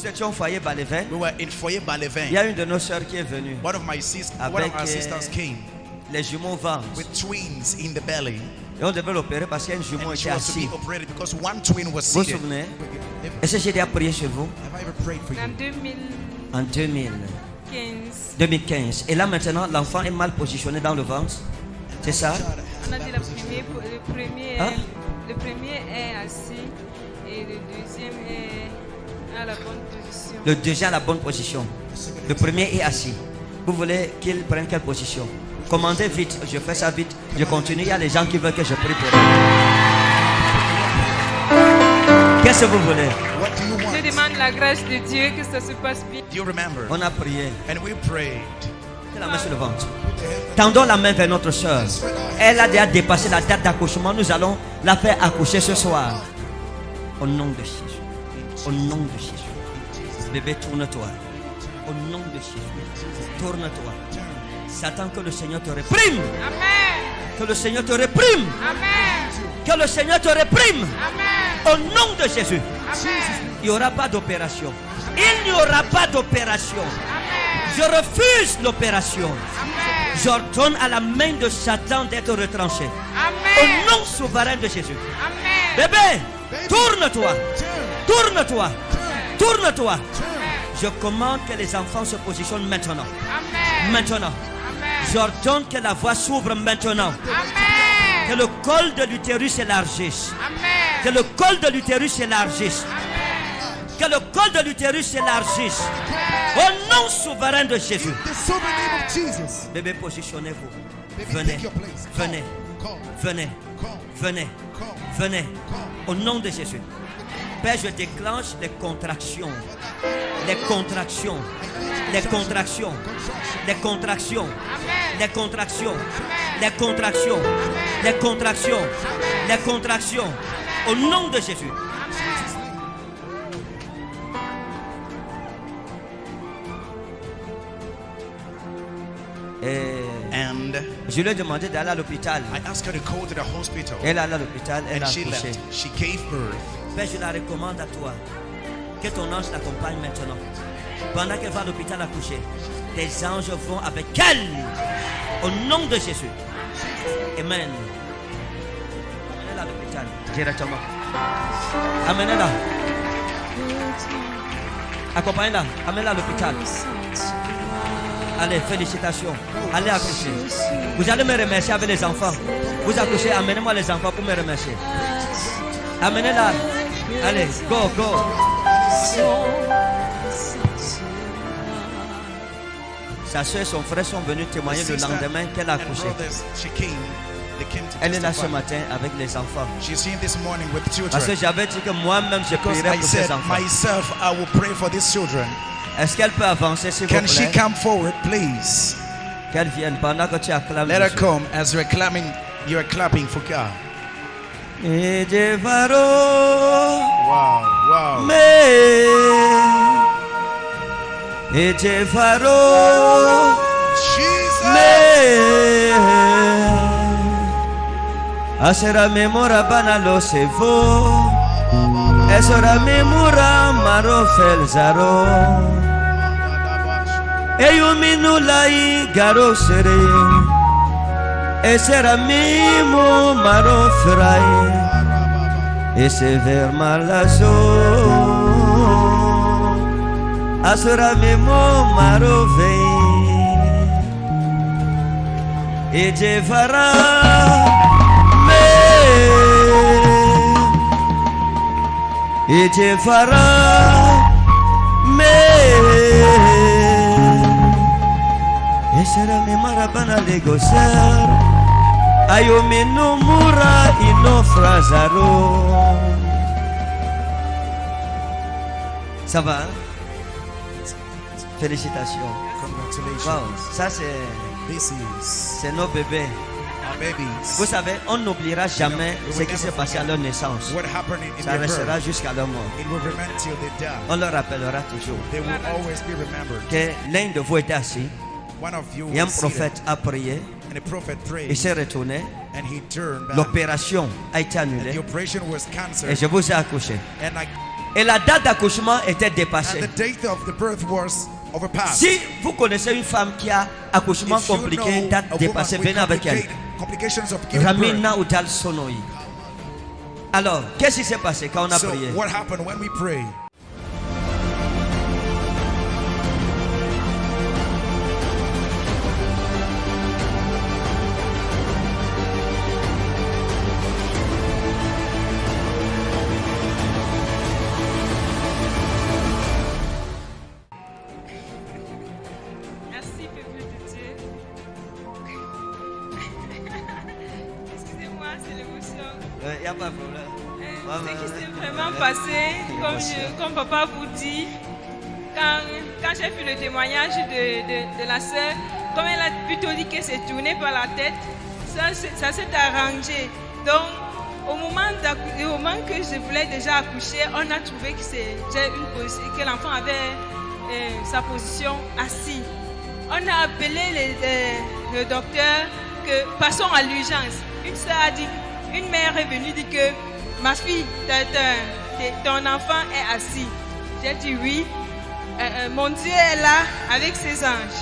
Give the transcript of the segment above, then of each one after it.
étions au foyer Balévin. We were in foyer Balévin. Il y a une de nos sœurs qui est venue One of our sisters came les jumeaux au ventre. with twins in the belly. Et on devait l'opérer parce qu'il y a un jumeau And qui she était was to assis. be operated because one twin was Vous vous seated. souvenez? Est-ce que j'ai déjà prié chez vous? Have I ever prayed for you? En En 2015. Et là maintenant, l'enfant est mal positionné dans le ventre. C'est ça? On a dit le premier, Hein? le premier est assis et le deuxième est à la bonne position. Le deuxième à la bonne position. Le premier est assis. Vous voulez qu'il prenne quelle position? Commandez vite. Je fais ça vite. Je continue. Il y a des gens qui veulent que je prie pour eux. Qu'est-ce que vous voulez? What do you Je want? demande la grâce de Dieu que ça se passe bien. Do you remember? On a prié. And we prayed. Mettez la main sur le ventre. Tendons la main vers notre soeur. Elle a déjà dépassé la date d'accouchement. Nous allons la faire accoucher ce soir. Au nom de Jésus. Au nom de Jésus. Bébé, tourne-toi. Au nom de Jésus. Tourne-toi. Satan, que le Seigneur te réprime. Amen. Que le Seigneur te réprime. Amen. Que le Seigneur te réprime. Amen. Au nom de Jésus. Amen. Il n'y aura pas d'opération. Il n'y aura pas d'opération. Amen. Je refuse l'opération. Amen. J'ordonne à la main de Satan d'être retranché. Amen. Au nom souverain de Jésus. Amen. Bébé, tourne-toi. Tourne-toi. Tourne-toi. Je commande que les enfants se positionnent maintenant. Amen. Maintenant. Amen. J'ordonne que la voie s'ouvre maintenant. Amen. Que le col de l'utérus s'élargisse. Amen. Que le col de l'utérus s'élargisse. Que le col de l'utérus s'élargisse. Au nom souverain de Jésus. The sovereign name of Jesus. Bébé, positionnez-vous. Baby, Venez. take your place. Venez. Come. Venez. Come. Venez. Come. Venez. Come. Au nom de Jésus. Père, je déclenche les contractions. Les contractions. Les contractions. Les contractions. Les contractions. Les contractions. Les contractions. Les contractions. Au nom de Jésus. Et And je lui ai demandé d'aller à l'hôpital. I asked her to go to the hospital. Elle est allée à l'hôpital, elle a And she accouché. left. She gave birth. Père, je la recommande à toi. Que ton ange l'accompagne maintenant. Pendant qu'elle va à l'hôpital accoucher, tes anges vont avec elle. Au nom de Jésus. Amen. Amenez-la à l'hôpital directement. Amenez-la. Accompagnez-la. Amenez-la à l'hôpital. Allez, félicitations. Allez accoucher. Vous allez me remercier avec les enfants. Vous accouchez, amenez-moi les enfants pour me remercier. Amenez-la. Allez, go, go. Sa soeur et son frère sont venus témoigner le lendemain qu'elle a and accouché. brothers, she came. They came to Elle est là ce testify. matin avec les enfants. She's here this morning with Parce que children. j'avais dit que moi-même je Because prierai I pour ces said enfants. myself, I will pray for these children. Est-ce qu'elle peut avancer s'il vous Can she plaît? come forward, please? Qu'elle vienne pendant que tu acclames Let her Jésus. come as you're clapping for God. Et Devaro, Wow, wow. mais et Devaro, Jesus. mais asera memora banalo sevo, esora memora maro felzaro, eyuminulai garo sere. Esera mimo maro frai, ese ver malazo, asera mimo maro vei, e devara me, e devara me, esera me marabana legosar. Ayo meno mura ino frazaro. Ça va? Hein? Félicitations. Congratulations. Wow, ça This is c'est nos bébés. our babies. Vous savez, on n'oubliera jamais ce qui s'est passé à leur naissance. What happened in Ça their restera birth, jusqu'à leur mort. it will remain till they die. On leur rappellera toujours They will always be remembered. que l'un de vous était assis One of you et un was seated, prophète a prié, and the prophet il prayed, s'est retourné, and he turned back. l'opération a été And annulée the operation was et cancelled, je vous ai accouché. and I Et la date d'accouchement était And dépassée. the date of the birth was overpassed. Si vous connaissez une femme qui a accouchement If you compliqué, know date a dépassée, woman venez with avec elle. complications of giving birth. Ramina Udal Sonoi. Alors, qu'est-ce qui s'est passé quand on a So prié? what happened when we pray? Merci, peuple de Dieu. Excusez-moi, c'est l'émotion. Il n'y a pas de problème. Ce qui s'est vraiment passé, comme papa vous dit, quand j'ai vu le témoignage de la sœur, comme elle a plutôt dit que c'est tourné par la tête, ça s'est arrangé. Donc, au moment que je voulais déjà accoucher, on a trouvé que l'enfant avait sa position assise. On a appelé le docteur que passons à l'urgence. Une sœur a dit, une mère est venue dire que ma fille, ton enfant est assis. J'ai dit oui. Mon Dieu est là avec ses anges.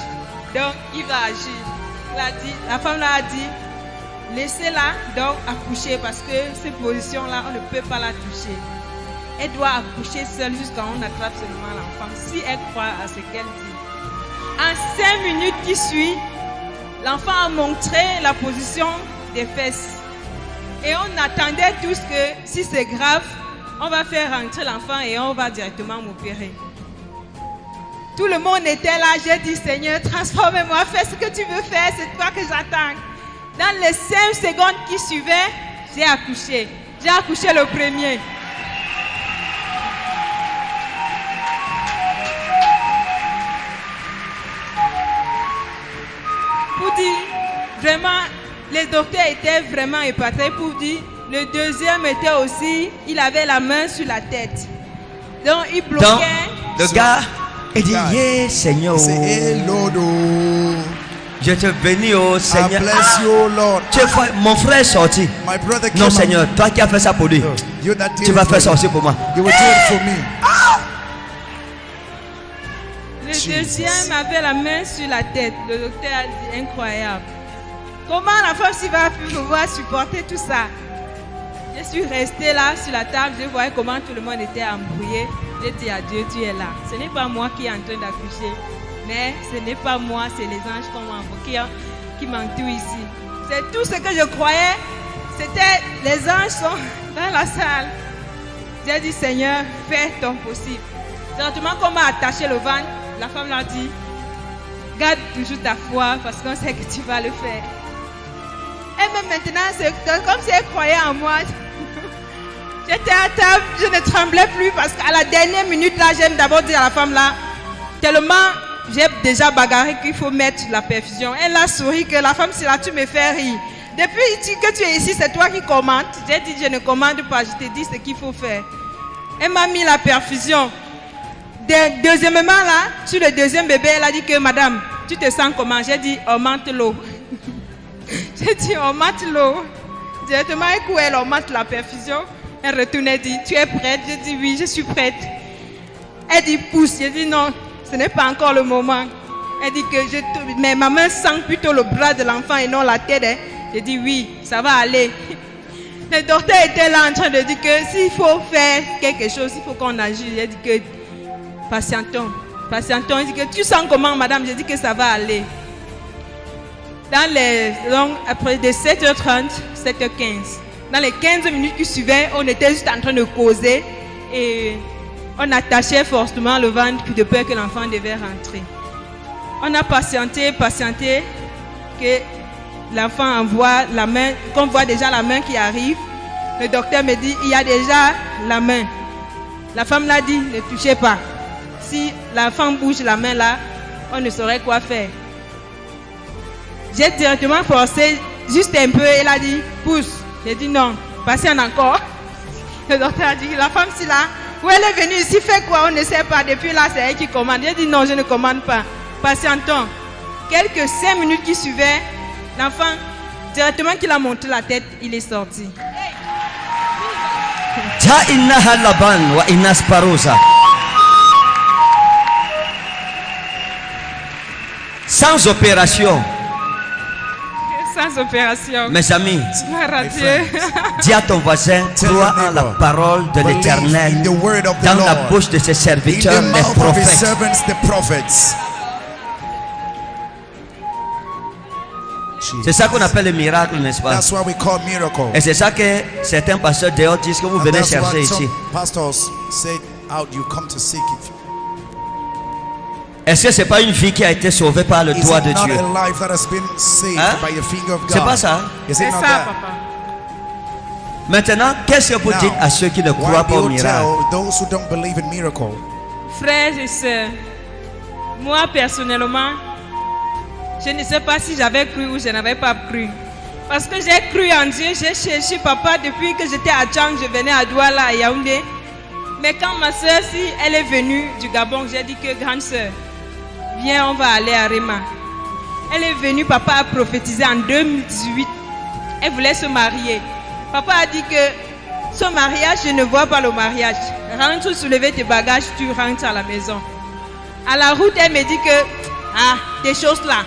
Donc il va agir. La femme là a dit, laissez-la donc accoucher parce que cette position-là, on ne peut pas la toucher. Elle doit accoucher seule jusqu'à ce qu'on attrape seulement l'enfant. Si elle croit à ce qu'elle dit. En 5 minutes qui suivent, l'enfant a montré la position des fesses. Et on attendait tous que si c'est grave, on va faire rentrer l'enfant et on va directement m'opérer. Tout le monde était là. J'ai dit, Seigneur, transforme-moi, fais ce que tu veux faire, c'est toi que j'attends. Dans les 5 secondes qui suivaient, j'ai accouché. J'ai accouché le premier. Pour dire, vraiment, les docteurs étaient vraiment épatés. Pour dire, le deuxième était aussi, il avait la main sur la tête. Donc, il bloquait. Donc, le gars, il dit, yeah, Seigneur. Say, hey, Lord, oh, Je te bénis, oh I Seigneur. bless you, Lord. Mon frère est sorti. My brother came Non, out. Seigneur, toi qui as fait ça pour lui, You that did tu it vas for faire ça me. aussi pour moi. You will do it for me. Le Jesus. deuxième avait la main sur la tête. Le docteur a dit incroyable. Comment la femme s'y va pouvoir supporter tout ça? Je suis restée là sur la table, je voyais comment tout le monde était embrouillé. J'ai dit à Dieu, tu es là. Ce n'est pas moi qui est en train d'accoucher, mais ce n'est pas moi, c'est les anges qu'on m'a invoqué qui m'entourent ici. C'est tout ce que je croyais. C'était les anges sont dans la salle. J'ai dit, Seigneur, fais ton possible. Directement, qu'on m'a attaché le ventre, la femme l'a dit, garde toujours ta foi parce qu'on sait que tu vas le faire. Et même maintenant, c'est comme si elle croyait en moi. J'étais à table, je ne tremblais plus parce qu'à la dernière minute, là, j'aime d'abord dire à la femme là, tellement j'ai déjà bagarré qu'il faut mettre la perfusion. Elle a souri que la femme, c'est là, tu me fais rire. Depuis que tu es ici, c'est toi qui commandes. J'ai dit, je ne commande pas, je te dis ce qu'il faut faire. Elle m'a mis la perfusion. Deuxièmement, là, sur le deuxième bébé, elle a dit que madame, tu te sens comment? J'ai dit, augmente l'eau. J'ai dit, augmente l'eau. Directement, elle augmente la perfusion. Elle retourne et dit, tu es prête? J'ai dit, oui, je suis prête. Elle dit, pousse. J'ai dit, non, ce n'est pas encore le moment. Elle dit que mais ma main sent plutôt le bras de l'enfant et non la tête. Hein. J'ai dit, oui, ça va aller. Le docteur était là en train de dire que s'il faut faire quelque chose, il faut qu'on agisse. J'ai dit que patientons. Il dit que tu sens comment, madame? J'ai dit que ça va aller. Après de 7h30, 7h15. Dans les 15 minutes qui suivaient, on était juste en train de causer et on attachait fortement le ventre de peur que l'enfant devait rentrer. On a patienté, que l'enfant envoie la main, qu'on voit déjà la main qui arrive. Le docteur me dit, il y a déjà la main. La femme l'a dit, ne touchez pas. Si l'enfant bouge la main là, on ne saurait quoi faire. J'ai directement forcé, juste un peu, elle a dit, pousse. J'ai dit non, patiente encore. Le docteur a dit, la femme si là, où elle est venue ici, fait quoi, on ne sait pas. Depuis là, c'est elle qui commande. J'ai dit non, je ne commande pas. Patientons. Quelques 5 minutes qui suivaient, l'enfant, directement qu'il a monté la tête, il est sorti. Time Ha inna halaban wa inna sparosa. Sans opération. Sans opération. Mes amis, Tu m'as raté. dis à ton voisin, crois en la parole de l'Éternel Believe in the word of the dans la Lord. bouche de ses In serviteurs, the les mouth of his prophètes. servants, the prophets. C'est ça qu'on appelle le miracle, n'est-ce pas? That's what we call miracle. Et c'est ça que certains pasteurs dehors disent que vous And venez that's chercher what some ici. pastors say out, you come to seek it. Est-ce que c'est pas une vie qui a été sauvée par le Is doigt it de not Dieu? a life that has been saved Hein? by the finger of God? C'est pas ça. Is it C'est not ça, that? papa. Maintenant, qu'est-ce que vous Now, dites à ceux qui ne why croient pas do au you miracle? tell those who don't believe in miracle? Frères et sœurs, moi personnellement, je ne sais pas si j'avais cru ou je n'avais pas cru. Parce que j'ai cru en Dieu, j'ai cherché papa depuis que j'étais à Tchang, je venais à Douala, à Yaoundé. Mais quand ma soeur, si elle est venue du Gabon, j'ai dit que grande soeur, viens, on va aller à Réma. Elle est venue, papa a prophétisé en 2018. Elle voulait se marier. Papa a dit que ce mariage, je ne vois pas le mariage. Rentre soulever tes bagages, tu rentres à la maison. À la route, elle me dit que, des choses là.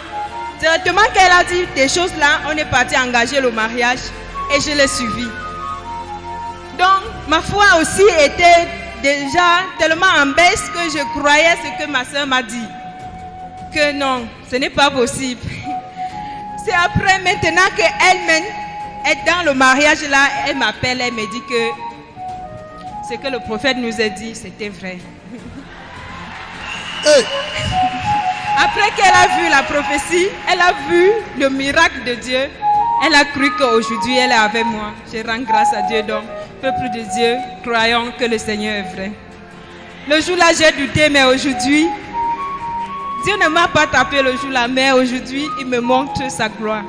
Directement qu'elle a dit des choses là, on est parti engager le mariage et je l'ai suivi. Donc, ma foi aussi était déjà tellement en baisse que je croyais ce que ma soeur m'a dit. Que non, ce n'est pas possible. C'est après maintenant qu'elle-même est dans le mariage là, elle m'appelle, elle me dit que ce que le prophète nous a dit, c'était vrai. Hey, Après qu'elle a vu la prophétie, elle a vu le miracle de Dieu, elle a cru qu'aujourd'hui elle est avec moi. Je rends grâce à Dieu donc, peuple de Dieu, croyons que le Seigneur est vrai. Le jour là j'ai douté, mais aujourd'hui, Dieu ne m'a pas tapé le jour là, mais aujourd'hui il me montre sa gloire.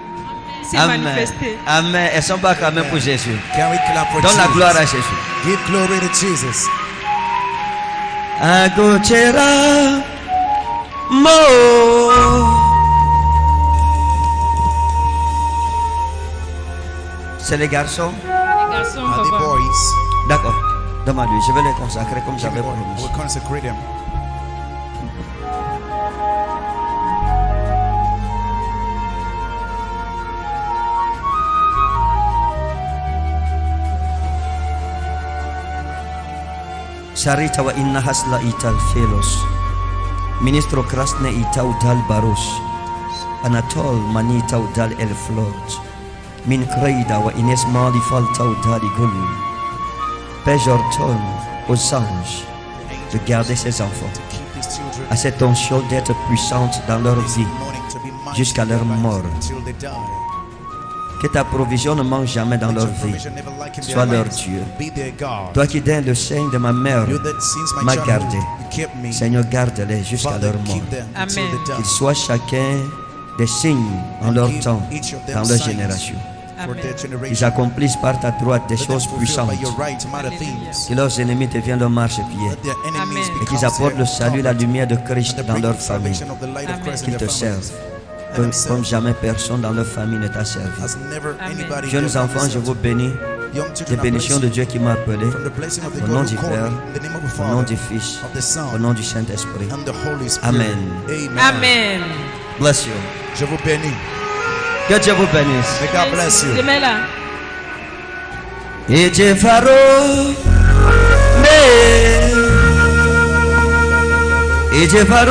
C'est Amen. manifesté. Amen. Elles sont pas quand même pour Jésus. can we clap for Donne la Jesus? gloire à Jésus. Give glory to Jesus. Agochera mo. C'est les garçons? Les garçons, And the papa. boys, D'accord. Demande-lui, je vais les consacrer comme j'avais promis. we'll consecrate them. Sarita wa inna hasla ital felos. Ministro krasne itau dal baros. Anatol manita dal el flot. Min kreida wa ines mali faltau dal igul. Pejorton aux anges de garder ses enfants. To keep these children À cette onction d'être puissante dans leur vie. morning to be mighty Jusqu'à leur in their life mort. until they die. Que ta provision ne manque jamais dans leur vie. Provision never lack in their Sois leur lives. Dieu. Be their God. Toi qui donnes le sein de ma mère, You that since my m'a childhood gardé. you kept me. Seigneur, garde-les jusqu'à Father, leur mort. keep them until Amen. they Qu'ils die. soient chacun des signes en leur Give temps, each of them dans leur signs génération. For Amen. their Ils generation. accomplissent par ta droite des Let them choses fulfill puissantes. by your right mighty Alléluia. things. Que leurs ennemis deviennent leur marchepied. Let their enemies Amen. Et become qu'ils apportent le their salut, la comfort. lumière de And Christ they dans bring leur the famille. salvation of the light of Amen. Christ in Qu'ils their te families. servent. Let Comme, them serve comme jamais personne dans leur famille ne t'a servi. as never Amen. anybody in Jeunes their enfants, family je vous served. bénis. Young Les children, I bénédictions bless de Dieu qui m'a appelé. from the blessing of the Au God nom who du called Père, me, in the name of the Au nom Father, du Fils, of the au Son, nom du Saint-Esprit. and the Holy Spirit. Amen. Amen. Amen. Bless you. Je vous bénis. Que Dieu vous bénisse. May God bless you. Demain là. Et Dieu faro, mais et Dieu faro,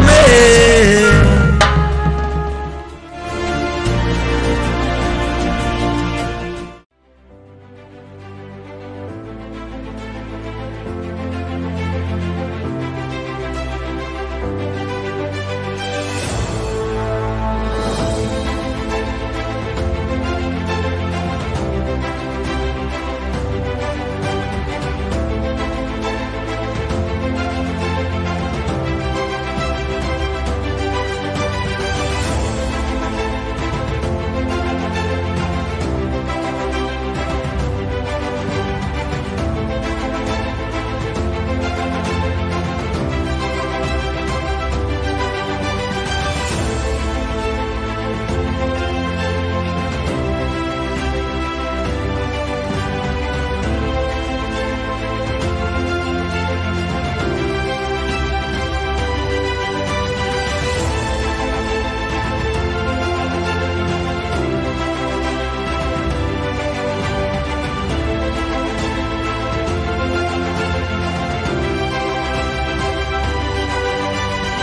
mais